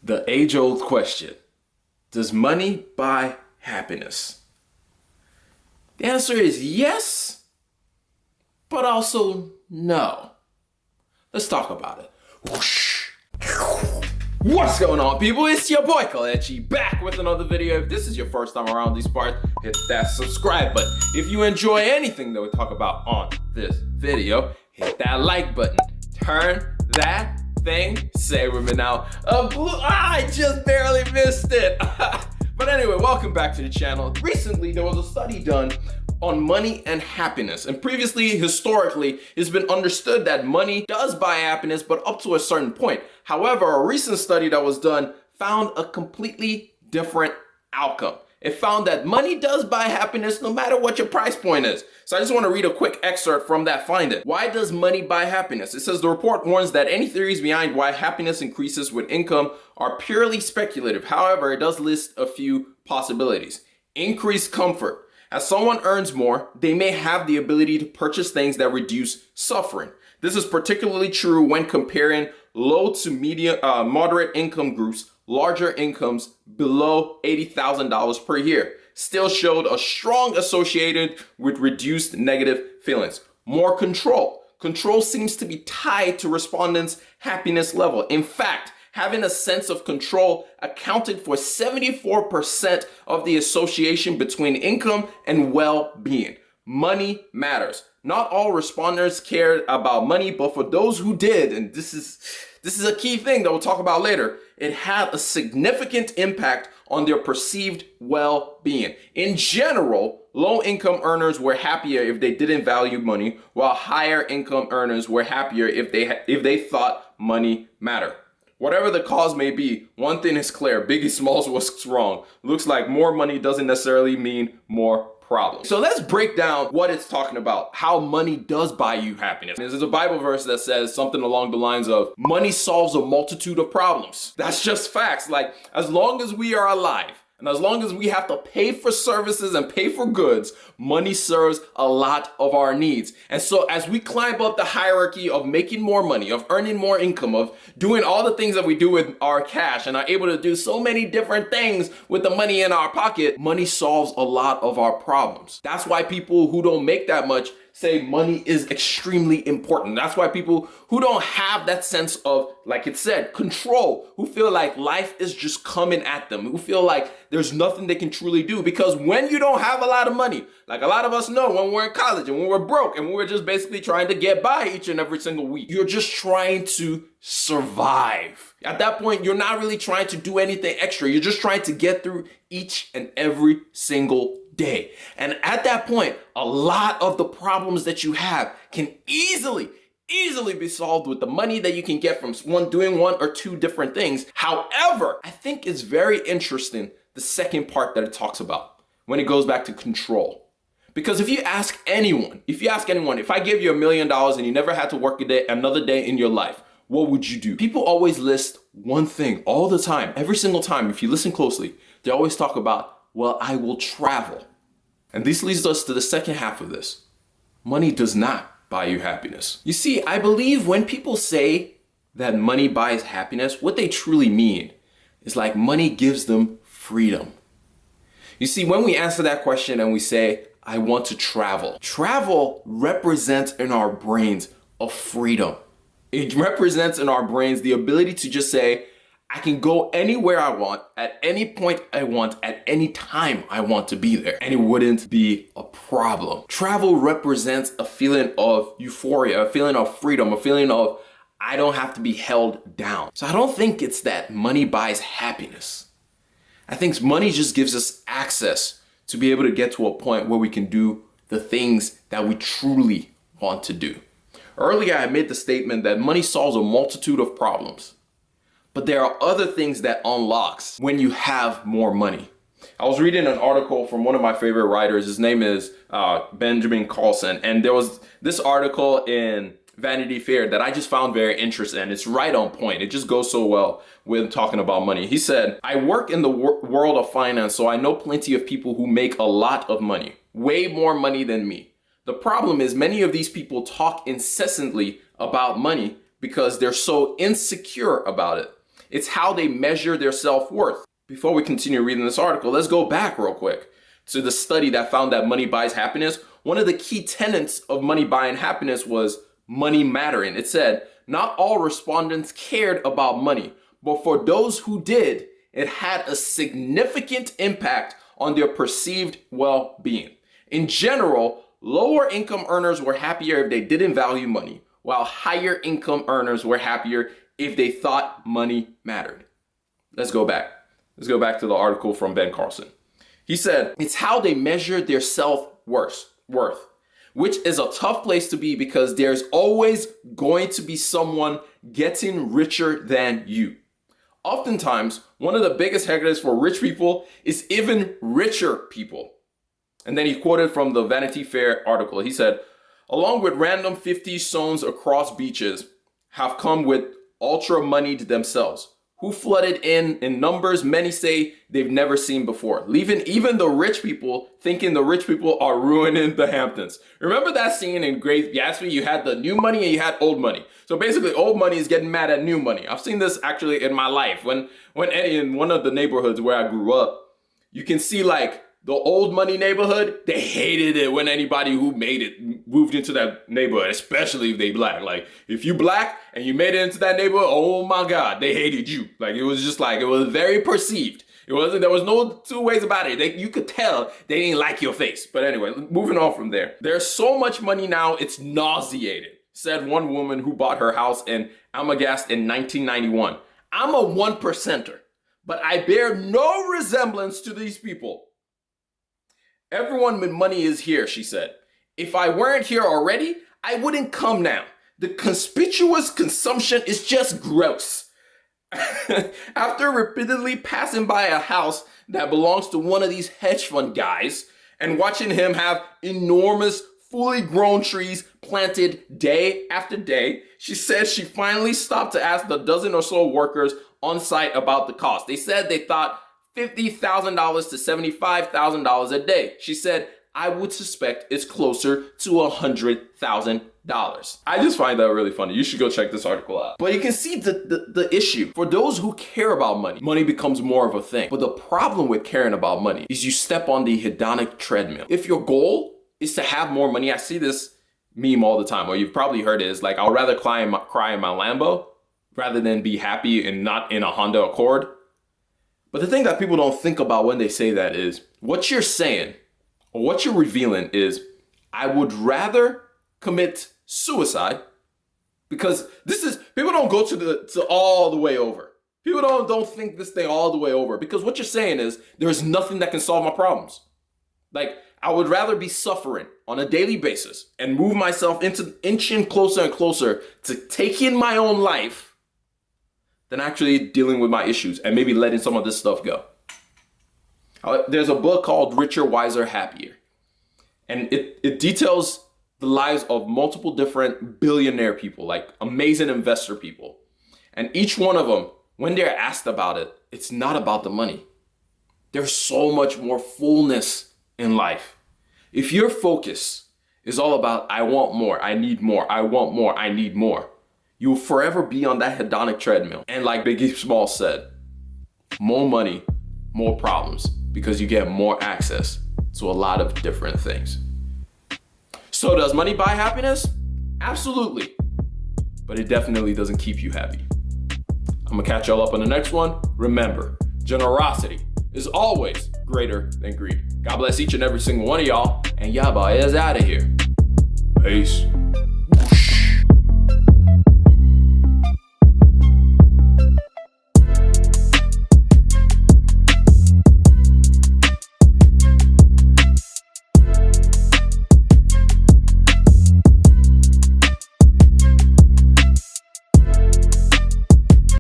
The age-old question, does money buy happiness? The answer is yes, but also no. Let's talk about it. Whoosh. What's going on, people? It's your boy Kalechi back with another video. If this is your first time around these parts, hit that subscribe button. If you enjoy anything that we talk about on this video, hit that like button. Turn that thing, say with me now, I just barely missed it. But anyway, welcome back to the channel. Recently, there was a study done on money and happiness. And previously, historically, it's been understood that money does buy happiness, but up to a certain point. However, a recent study that was done found a completely different outcome. It found that money does buy happiness no matter what your price point is. So I just want to read a quick excerpt from that finding. Why does money buy happiness? It says the report warns that any theories behind why happiness increases with income are purely speculative. However, it does list a few possibilities. Increased comfort. As someone earns more, they may have the ability to purchase things that reduce suffering. This is particularly true when comparing low to moderate income groups. Larger incomes below $80,000 per year still showed a strong associated with reduced negative feelings. More control. Control seems to be tied to respondents' happiness level. In fact, having a sense of control accounted for 74% of the association between income and well-being. Money matters. Not all respondents cared about money, but for those who did, and this is a key thing that we'll talk about later, it had a significant impact on their perceived well-being. In general, low-income earners were happier if they didn't value money, while higher income earners were happier if they thought money mattered. Whatever the cause may be, one thing is clear, Biggie Smalls was wrong. Looks like more money doesn't necessarily mean more problems. So let's break down what it's talking about, how money does buy you happiness. There's a Bible verse that says something along the lines of, money solves a multitude of problems. That's just facts. Like, as long as we are alive, and as long as we have to pay for services and pay for goods, money serves a lot of our needs. And so as we climb up the hierarchy of making more money, of earning more income, of doing all the things that we do with our cash and are able to do so many different things with the money in our pocket, money solves a lot of our problems. That's why people who don't make that much say money is extremely important. That's why people who don't have that sense of, like it said, control, who feel like life is just coming at them, who feel like there's nothing they can truly do. Because when you don't have a lot of money, like a lot of us know when we're in college and when we're broke and we're just basically trying to get by each and every single week, you're just trying to survive. At that point, you're not really trying to do anything extra. You're just trying to get through each and every single day. And at that point, a lot of the problems that you have can easily be solved with the money that you can get from doing one or two different things. However, I think it's very interesting, the second part that it talks about when it goes back to control. Because if you ask anyone, if I gave you $1 million and you never had to work another day in your life, what would you do? People always list one thing all the time, every single time. If you listen closely, they always talk about, well, I will travel. And this leads us to the second half of this. Money does not buy you happiness. You see, I believe when people say that money buys happiness, what they truly mean is like money gives them freedom. You see, when we answer that question and we say, I want to travel, travel represents in our brains a freedom. It represents in our brains the ability to just say, I can go anywhere I want, at any point I want, at any time I want to be there, and it wouldn't be a problem. Travel represents a feeling of euphoria, a feeling of freedom, a feeling of I don't have to be held down. So I don't think it's that money buys happiness. I think money just gives us access to be able to get to a point where we can do the things that we truly want to do. Earlier, I made the statement that money solves a multitude of problems. But there are other things that unlocks when you have more money. I was reading an article from one of my favorite writers. His name is Benjamin Carlson. And there was this article in Vanity Fair that I just found very interesting. And it's right on point. It just goes so well with talking about money. He said, I work in the world of finance, so I know plenty of people who make a lot of money, way more money than me. The problem is many of these people talk incessantly about money because they're so insecure about it. It's how they measure their self-worth. Before we continue reading this article, let's go back real quick to the study that found that money buys happiness. One of the key tenets of money buying happiness was money mattering. It said, not all respondents cared about money, but for those who did, it had a significant impact on their perceived well-being. In general, lower income earners were happier if they didn't value money, while higher income earners were happier if they thought money mattered. Let's go back. Let's go back to the article from Ben Carlson. He said, it's how they measure their self-worth, which is a tough place to be because there's always going to be someone getting richer than you. Oftentimes, one of the biggest headaches for rich people is even richer people. And then he quoted from the Vanity Fair article. He said, along with random 50s zones across beaches have come with ultra moneyed themselves, who flooded in numbers many say they've never seen before, leaving even the rich people thinking the rich people are ruining the Hamptons. Remember that scene in Great Gatsby? You had the new money and you had old money. So basically old money is getting mad at new money. I've seen this actually in my life. When in one of the neighborhoods where I grew up, you can see like the old money neighborhood, they hated it when anybody who made it moved into that neighborhood, especially if they black. Like, if you black and you made it into that neighborhood, oh my God, they hated you. Like, it was just like, it was very perceived. There was no two ways about it. You could tell they didn't like your face. But anyway, moving on from there. There's so much money now, it's nauseating, said one woman who bought her house in Amagast in 1991. I'm a 1%er, but I bear no resemblance to these people. Everyone with money is here, she said. If I weren't here already, I wouldn't come now. The conspicuous consumption is just gross. After repeatedly passing by a house that belongs to one of these hedge fund guys and watching him have enormous, fully grown trees planted day after day, she said she finally stopped to ask the dozen or so workers on site about the cost. They said they thought $50,000 to $75,000 a day. She said, I would suspect it's closer to $100,000. I just find that really funny. You should go check this article out. But you can see the issue. For those who care about money, money becomes more of a thing. But the problem with caring about money is you step on the hedonic treadmill. If your goal is to have more money, I see this meme all the time, or you've probably heard it, is like, I'd rather cry in my Lambo rather than be happy and not in a Honda Accord. But the thing that people don't think about when they say that is, what you're saying or what you're revealing is, I would rather commit suicide, because people don't go to all the way over. People don't think this thing all the way over, because what you're saying is, there's nothing that can solve my problems. Like, I would rather be suffering on a daily basis and move myself into inching closer and closer to taking my own life than actually dealing with my issues and maybe letting some of this stuff go. There's a book called Richer, Wiser, Happier. And it details the lives of multiple different billionaire people, like amazing investor people. And each one of them, when they're asked about it, it's not about the money. There's so much more fullness in life. If your focus is all about, I want more, I need more, I want more, I need more, you'll forever be on that hedonic treadmill. And like Biggie Smalls said, more money, more problems, because you get more access to a lot of different things. So does money buy happiness? Absolutely. But it definitely doesn't keep you happy. I'm gonna catch y'all up on the next one. Remember, generosity is always greater than greed. God bless each and every single one of y'all, and Yaba is out of here. Peace.